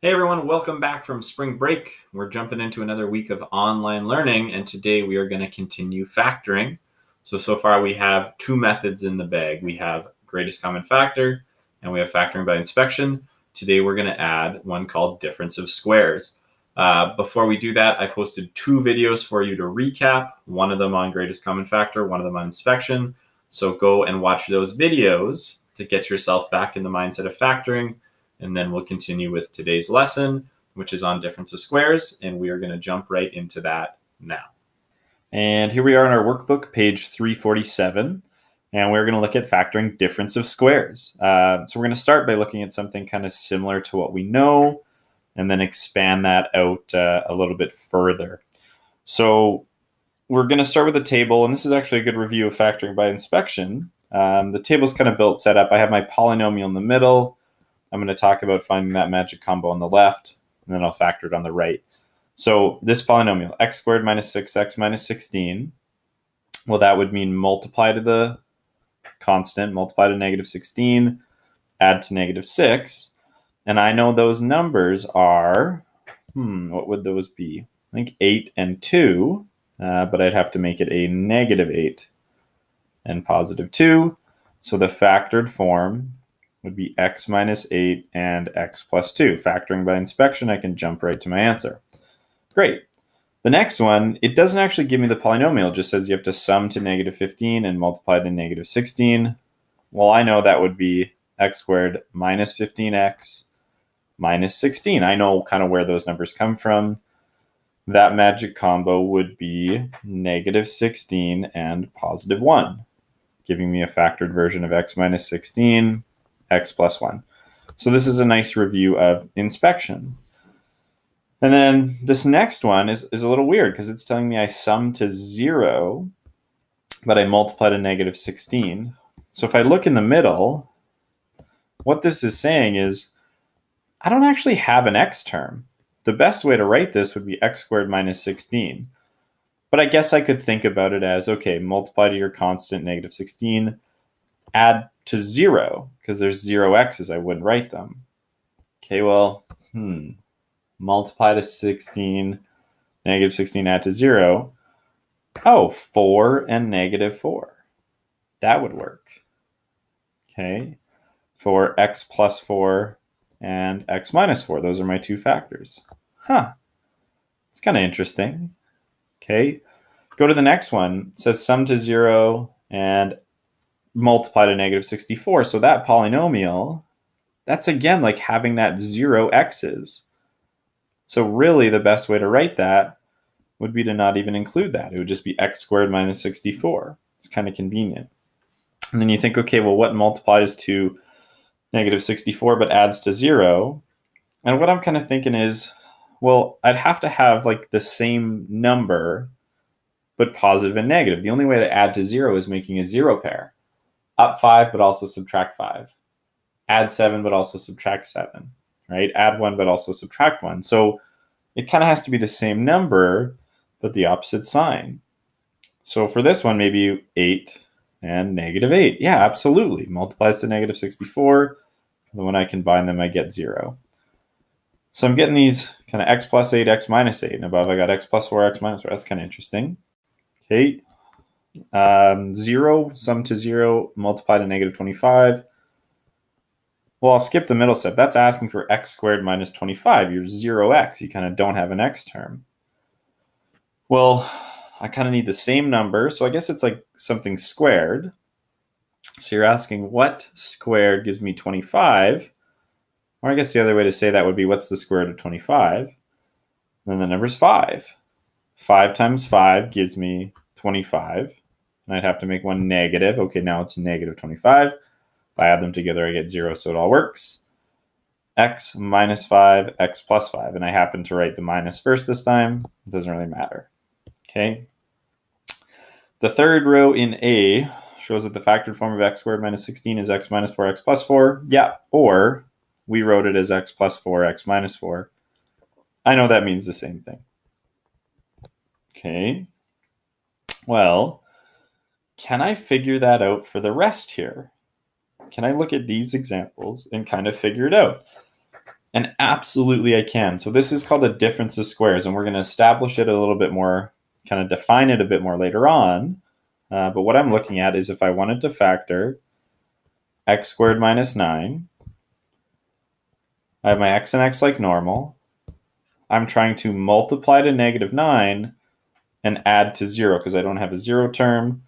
Hey everyone, welcome back from spring break. We're jumping into another week of online learning, and today we are going to continue factoring. So far we have two methods in the bag. We have greatest common factor, and we have factoring by inspection. Today we're going to add one called difference of squares. Before we do that, I posted two videos for you to recap, one of them on greatest common factor, one of them on inspection. So go and watch those videos to get yourself back in the mindset of factoring. And then we'll continue with today's lesson, which is on difference of squares, and we are going to jump right into that now. And here we are in our workbook, page 347, and we're going to look at factoring difference of squares. So we're going to start by looking at something kind of similar to what we know, and then expand that out a little bit further. So we're going to start with a table, and this is actually a good review of factoring by inspection. The table's kind of set up. I have my polynomial in the middle. I'm going to talk about finding that magic combo on the left, and then I'll factor it on the right. So this polynomial, x squared minus 6x minus 16, well, that would mean multiply to the constant, multiply to negative 16, add to negative 6. And I know those numbers are, what would those be? I think 8 and 2, but I'd have to make it a negative 8 and positive 2. So the factored form would be x minus 8 and x plus 2. Factoring by inspection, I can jump right to my answer. Great. The next one, it doesn't actually give me the polynomial. It just says you have to sum to negative 15 and multiply to negative 16. Well, I know that would be x squared minus 15x minus 16. I know kind of where those numbers come from. That magic combo would be negative 16 and positive 1, giving me a factored version of x minus 16, x plus 1. So this is a nice review of inspection. And then this next one is a little weird because it's telling me I sum to 0, but I multiply to negative 16. So if I look in the middle, what this is saying is I don't actually have an x term. The best way to write this would be x squared minus 16. But I guess I could think about it as, okay, multiply to your constant negative 16, add to 0, because there's 0 x's, I wouldn't write them. Okay, well, multiply to 16, negative 16, add to 0. Oh, 4 and negative 4. That would work. Okay, for x plus 4 and x minus 4. Those are my two factors. It's kind of interesting. Okay, go to the next one. It says sum to 0 and multiply to negative 64. So that polynomial, that's again like having that 0 x's. So really the best way to write that would be to not even include that. It would just be x squared minus 64. It's kind of convenient. And then you think, okay, well, what multiplies to negative 64 but adds to 0? And what I'm kind of thinking is, well, I'd have to have like the same number but positive and negative. The only way to add to 0 is making a 0 pair. Up 5, but also subtract 5. Add 7, but also subtract 7, right? Add 1, but also subtract 1. So it kind of has to be the same number, but the opposite sign. So for this one, maybe 8 and negative 8. Yeah, absolutely. Multiplies to negative 64. And when I combine them, I get 0. So I'm getting these kind of x plus 8, x minus 8. And above, I got x plus 4, x minus 4. That's kind of interesting. Okay. 0, sum to 0, multiply to negative 25. Well, I'll skip the middle step. That's asking for x squared minus 25. You're 0x. You kind of don't have an x term. Well, I kind of need the same number, so I guess it's like something squared. So you're asking what squared gives me 25? Or I guess the other way to say that would be what's the square root of 25? Then the number's 5. 5 times 5 gives me 25. And I'd have to make one negative. Okay, now it's negative 25. If I add them together, I get 0, so it all works. X minus 5, x plus 5. And I happen to write the minus first this time. It doesn't really matter. Okay. The third row in A shows that the factored form of x squared minus 16 is x minus 4, x plus 4. Yeah, or we wrote it as x plus 4, x minus 4. I know that means the same thing. Okay. Well, can I figure that out for the rest here? Can I look at these examples and kind of figure it out? And absolutely I can. So this is called a difference of squares, and we're going to establish it a little bit more, kind of define it a bit more later on. But what I'm looking at is if I wanted to factor x squared minus 9, I have my x and x like normal. I'm trying to multiply to negative 9 and add to 0 because I don't have a 0 term.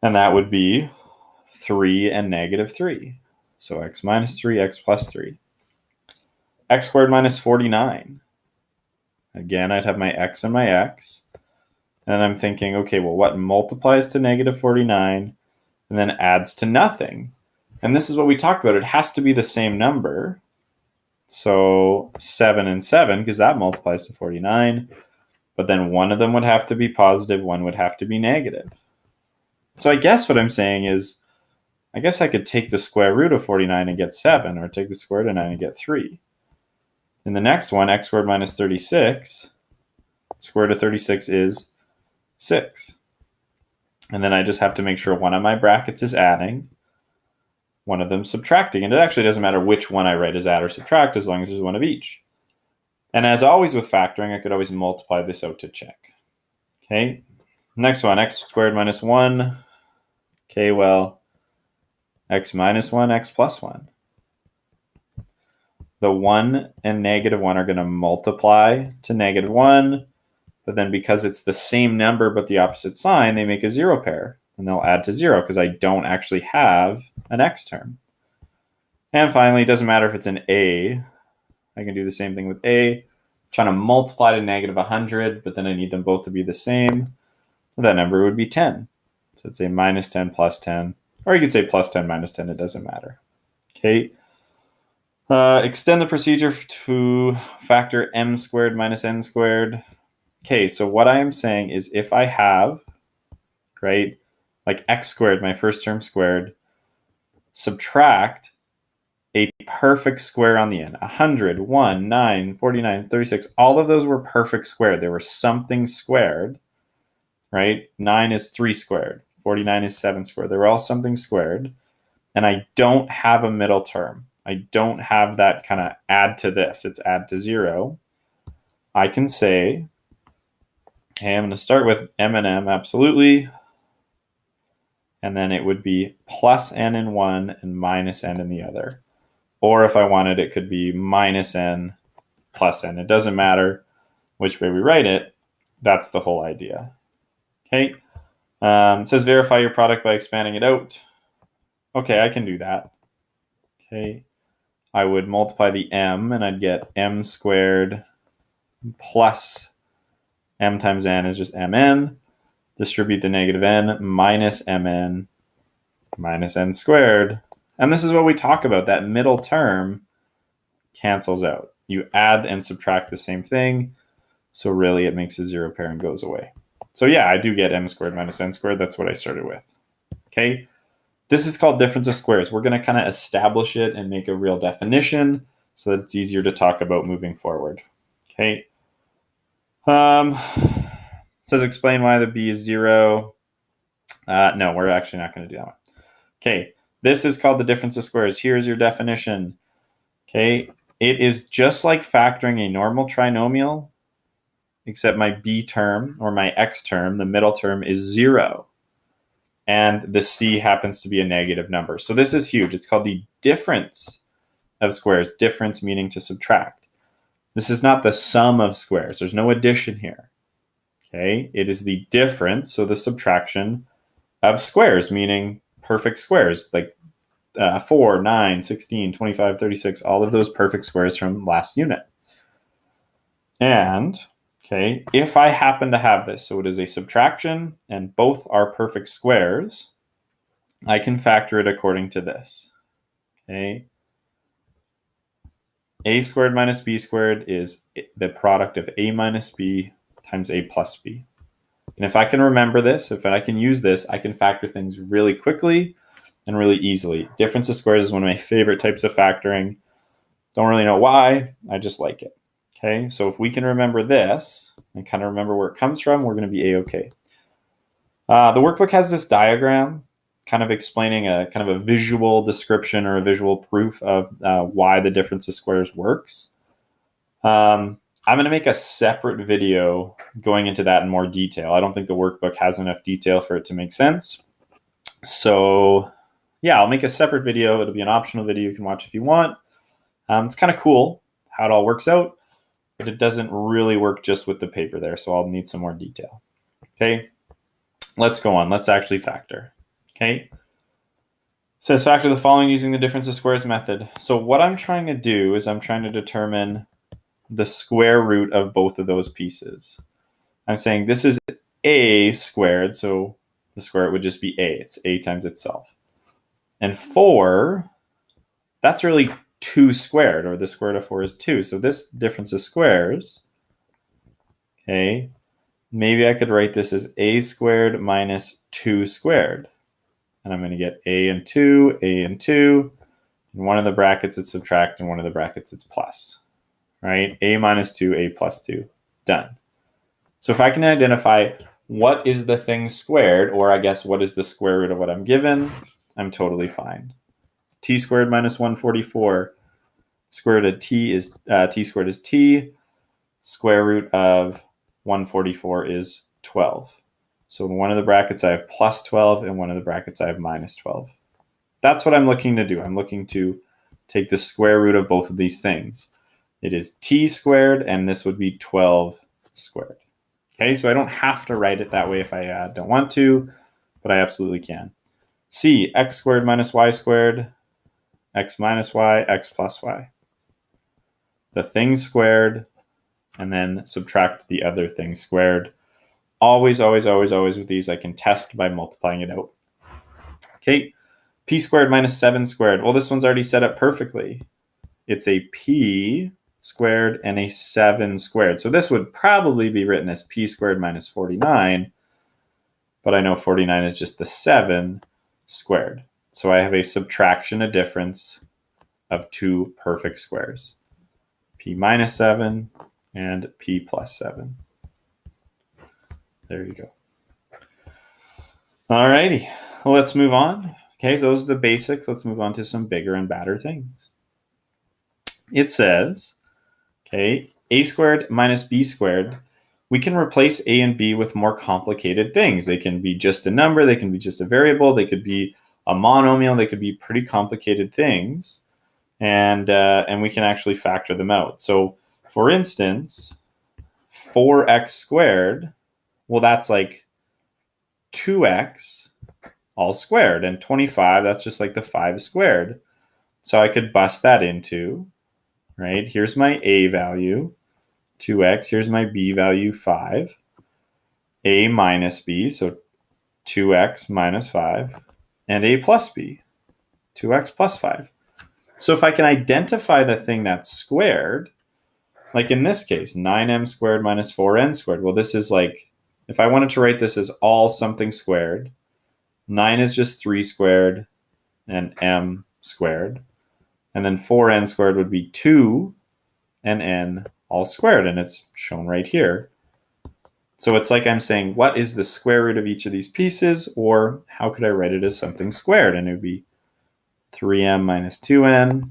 And that would be 3 and negative 3. So x minus 3, x plus 3. X squared minus 49. Again, I'd have my x and my x. And I'm thinking, okay, well, what multiplies to negative 49 and then adds to nothing? And this is what we talked about. It has to be the same number. So 7 and 7, because that multiplies to 49. But then one of them would have to be positive, one would have to be negative. So I guess what I'm saying is, I guess I could take the square root of 49 and get 7, or take the square root of 9 and get 3. In the next one, x squared minus 36, square root of 36 is 6. And then I just have to make sure one of my brackets is adding, one of them subtracting. And it actually doesn't matter which one I write as add or subtract as long as there's one of each. And as always with factoring, I could always multiply this out to check. Okay, next one, x squared minus 1. Okay, well, x minus 1, x plus 1. The 1 and negative 1 are going to multiply to negative 1, but then because it's the same number but the opposite sign, they make a 0 pair, and they'll add to 0 because I don't actually have an x term. And finally, it doesn't matter if it's an a. I can do the same thing with a. I'm trying to multiply to negative 100, but then I need them both to be the same. So that number would be 10. So it's a minus 10 plus 10, or you could say plus 10 minus 10. It doesn't matter. Okay. Extend the procedure to factor m squared minus n squared. Okay, so what I am saying is if I have, right, like x squared, my first term squared, subtract a perfect square on the end. 100, 1, 9, 49, 36, all of those were perfect squared. There was something squared, right? 9 is 3 squared. 49 is 7 squared. They were all something squared. And I don't have a middle term. I don't have that kind of add to this. It's add to 0. I can say, okay, I'm going to start with m and m, absolutely. And then it would be plus n in one and minus n in the other. Or if I wanted, it could be minus n plus n. It doesn't matter which way we write it. That's the whole idea. Okay. It says verify your product by expanding it out. Okay, I can do that. Okay. I would multiply the m, and I'd get m squared plus m times n is just mn. Distribute the negative n minus mn minus n squared. And this is what we talk about. That middle term cancels out. You add and subtract the same thing. So really it makes a 0 pair and goes away. So yeah, I do get m squared minus n squared. That's what I started with. Okay. This is called difference of squares. We're going to kind of establish it and make a real definition so that it's easier to talk about moving forward. Okay. It says explain why the b is 0. No, we're actually not going to do that one. Okay. This is called the difference of squares. Here's your definition. Okay. It is just like factoring a normal trinomial, except my b term or my x term, the middle term, is 0. And the c happens to be a negative number. So this is huge. It's called the difference of squares. Difference meaning to subtract. This is not the sum of squares. There's no addition here. Okay, it is the difference, so the subtraction of squares, meaning perfect squares, like 4, 9, 16, 25, 36, all of those perfect squares from last unit. And okay, if I happen to have this, so it is a subtraction and both are perfect squares, I can factor it according to this. Okay, a squared minus b squared is the product of a minus b times a plus b. And if I can remember this, if I can use this, I can factor things really quickly and really easily. Difference of squares is one of my favorite types of factoring. Don't really know why, I just like it. Okay, so if we can remember this and kind of remember where it comes from, we're going to be A-okay. The workbook has this diagram. kind of explaining a kind of a visual description or a visual proof of why the difference of squares works. I'm going to make a separate video going into that in more detail. I don't think the workbook has enough detail for it to make sense. So yeah, I'll make a separate video. It'll be an optional video you can watch if you want. It's kind of cool how it all works out, but it doesn't really work just with the paper there. So I'll need some more detail. Okay, let's go on. Let's actually factor. Okay. It says factor the following using the difference of squares method. So what I'm trying to do is I'm trying to determine the square root of both of those pieces. I'm saying this is a squared, so the square root would just be a. It's a times itself. And 4, that's really 2 squared, or the square root of 4 is 2. So this difference of squares, okay, maybe I could write this as a squared minus 2 squared. And I'm going to get a and 2. In one of the brackets it's subtract, in one of the brackets it's plus. Right? A minus 2, a plus 2. Done. So if I can identify what is the thing squared, or I guess what is the square root of what I'm given, I'm totally fine. T squared minus 144. Square root of t is t squared is t. Square root of 144 is 12. So in one of the brackets I have plus 12, in one of the brackets I have minus 12. That's what I'm looking to do. I'm looking to take the square root of both of these things. It is t squared, and this would be 12 squared. Okay, so I don't have to write it that way if I don't want to, but I absolutely can. C, x squared minus y squared, x minus y, x plus y. The thing squared, and then subtract the other thing squared. Always, always, always, always with these, I can test by multiplying it out. Okay, p squared minus 7 squared. Well, this one's already set up perfectly. It's a p squared and a 7 squared. So this would probably be written as p squared minus 49, but I know 49 is just the 7 squared. So I have a subtraction, a difference of 2 perfect squares. P minus 7 and p plus 7. There you go. All righty, well, let's move on. Okay, so those are the basics. Let's move on to some bigger and badder things. It says, okay, a squared minus b squared, we can replace a and b with more complicated things. They can be just a number, they can be just a variable, they could be a monomial, they could be pretty complicated things, and we can actually factor them out. So for instance, 4x squared, well, that's like 2x all squared, and 25, that's just like the 5 squared. So I could bust that into, right? Here's my a value, 2x. Here's my b value, 5. A minus b, so 2x minus 5. And a plus b, 2x plus 5. So if I can identify the thing that's squared, like in this case, 9m squared minus 4n squared. Well, this is like, if I wanted to write this as all something squared, 9 is just 3 squared and m squared. And then 4n squared would be 2 and n all squared, and it's shown right here. So it's like I'm saying, what is the square root of each of these pieces, or how could I write it as something squared? And it would be 3m minus 2n,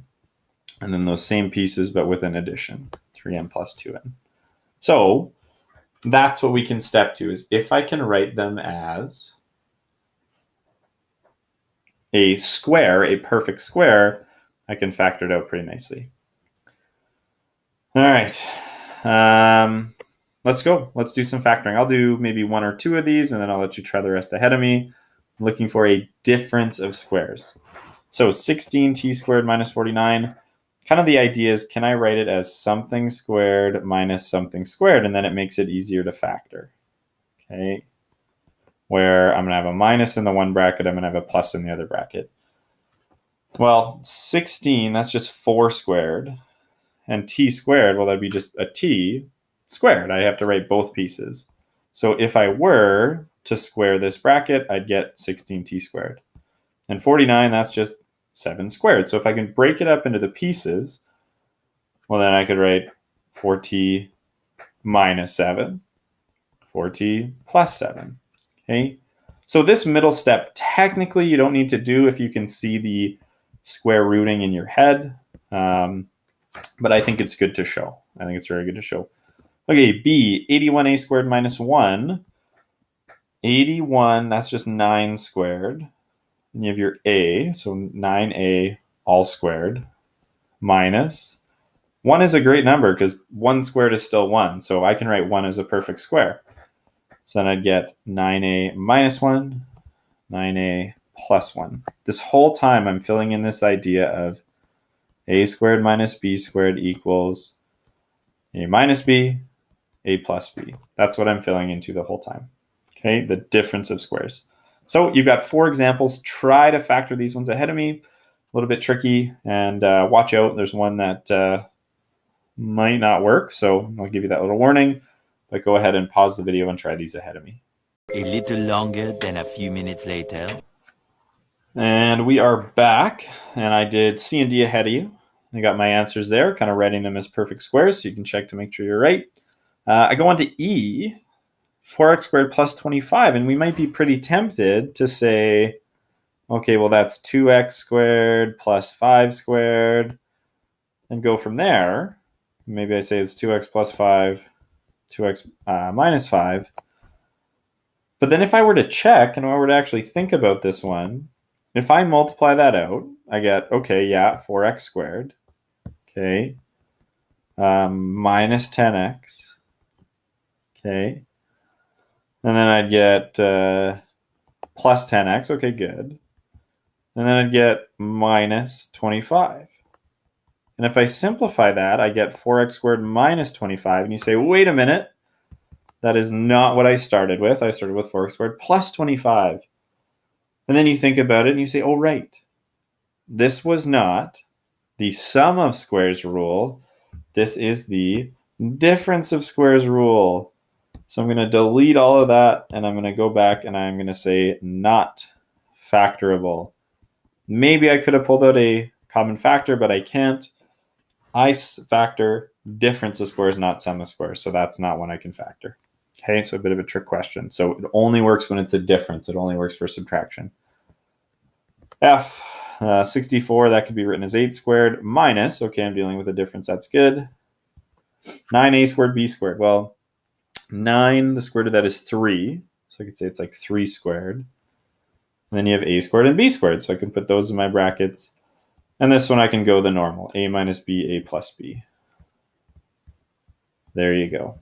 and then those same pieces, but with an addition, 3m plus 2n. So that's what we can step to, is if I can write them as a square, a perfect square, I can factor it out pretty nicely. All right, let's go. Let's do some factoring. I'll do maybe 1 or 2 of these, and then I'll let you try the rest ahead of me. I'm looking for a difference of squares. So 16t squared minus 49. Kind of the idea is, can I write it as something squared minus something squared, and then it makes it easier to factor. Okay, where I'm going to have a minus in the one bracket, I'm going to have a plus in the other bracket. Well, 16, that's just 4 squared. And t squared, well, that'd be just a t squared. I have to write both pieces. So if I were to square this bracket, I'd get 16t squared. And 49, that's just 7 squared. So if I can break it up into the pieces, well, then I could write 4t minus 7, 4t plus 7. Okay. So this middle step, technically you don't need to do if you can see the square rooting in your head. But I think it's good to show. I think it's very good to show. Okay, B, 81a squared minus 1. 81, that's just 9 squared. And you have your a, so 9a all squared, minus 1 is a great number because 1 squared is still 1. So I can write 1 as a perfect square. So then I'd get 9a minus 1, 9a plus 1. This whole time I'm filling in this idea of a squared minus b squared equals a minus b, a plus b. That's what I'm filling into the whole time. Okay, the difference of squares. So you've got 4 examples. Try to factor these ones ahead of me. A little bit tricky, and watch out. There's one that might not work, so I'll give you that little warning. But go ahead and pause the video and try these ahead of me. A little longer than a few minutes later. And we are back, and I did C and D ahead of you. I got my answers there, kind of writing them as perfect squares, so you can check to make sure you're right. I go on to E, 4x squared plus 25, and we might be pretty tempted to say, okay, well, that's 2x squared plus 5 squared, and go from there. Maybe I say it's 2x plus 5, 2x minus 5. But then if I were to check and I were to actually think about this one, if I multiply that out, I get, okay, yeah, 4x squared, okay, minus 10x, okay, and then I'd get plus 10x, okay, good, and then I'd get minus 25. And if I simplify that, I get 4x squared minus 25, and you say, wait a minute, that is not what I started with. I started with 4x squared plus 25. And then you think about it and you say, oh, right. This was not the sum of squares rule. This is the difference of squares rule. So I'm going to delete all of that, and I'm going to go back and I'm going to say not factorable. Maybe I could have pulled out a common factor, but I can't. I factor difference of squares, not sum of squares. So that's not one I can factor. Okay, so a bit of a trick question. So it only works when it's a difference. It only works for subtraction. F, 64, that could be written as 8 squared minus, okay, I'm dealing with a difference, that's good. 9a squared b squared. Well, 9, the square root of that is 3. So I could say it's like 3 squared. And then you have a squared and b squared. So I can put those in my brackets. And this one I can go the normal, a minus b, a plus b. There you go.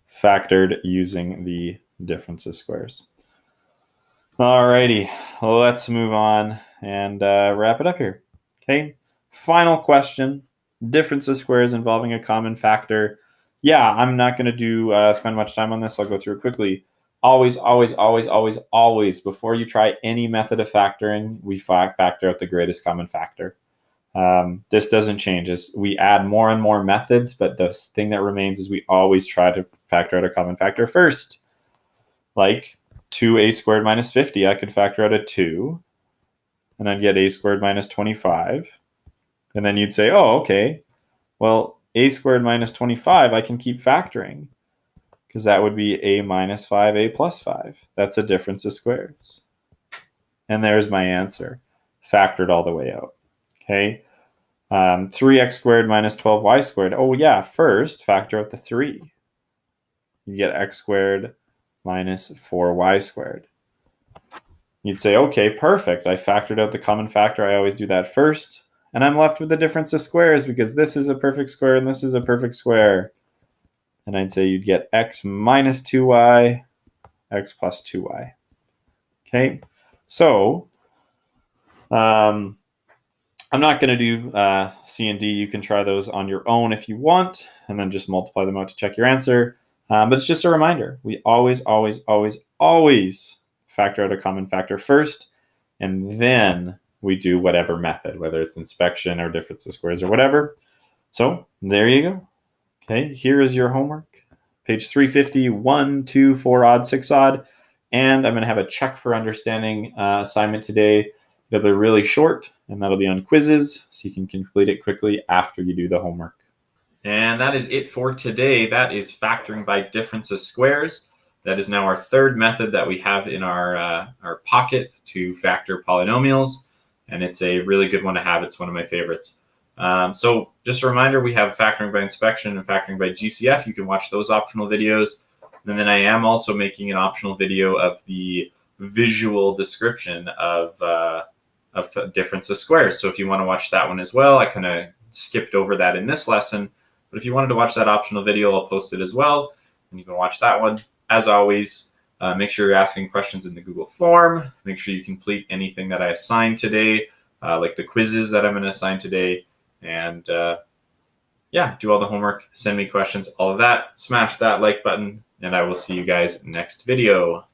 Factored using the difference of squares. Alrighty, let's move on and wrap it up here. Okay, final question. Difference of squares involving a common factor. Yeah, I'm not going to spend much time on this. I'll go through it quickly. Always, always, always, always, always, before you try any method of factoring, we factor out the greatest common factor. This doesn't change as we add more and more methods, but the thing that remains is we always try to factor out a common factor first. Like 2a squared minus 50, I could factor out a 2, and I'd get a squared minus 25. And then you'd say, oh, okay, well, a squared minus 25, I can keep factoring, because that would be a minus 5, a plus 5. That's a difference of squares. And there's my answer, factored all the way out. Okay, 3x squared minus 12y squared. Oh, yeah, first factor out the 3. You get x squared minus 4y squared. You'd say, okay, perfect. I factored out the common factor. I always do that first. And I'm left with the difference of squares because this is a perfect square and this is a perfect square. And I'd say you'd get x minus 2y, x plus 2y. Okay, so I'm not going to do C and D. You can try those on your own if you want, and then just multiply them out to check your answer. But it's just a reminder. We always, always, always, always factor out a common factor first, and then we do whatever method, whether it's inspection or difference of squares or whatever. So there you go. Okay, here is your homework. Page 350, 1, 2, 4 odd, 6 odd. And I'm going to have a check for understanding assignment today. It'll be really short, and that'll be on quizzes, so you can complete it quickly after you do the homework. And that is it for today. That is factoring by difference of squares. That is now our third method that we have in our pocket to factor polynomials, and it's a really good one to have. It's one of my favorites. So just a reminder, we have factoring by inspection and factoring by GCF. You can watch those optional videos. And then I am also making an optional video of the visual description of difference of squares. So if you want to watch that one as well, I kind of skipped over that in this lesson. But if you wanted to watch that optional video, I'll post it as well, and you can watch that one. As always, make sure you're asking questions in the Google form. Make sure you complete anything that I assigned today, like the quizzes that I'm going to assign today. And yeah, do all the homework, send me questions, all of that. Smash that like button, and I will see you guys next video.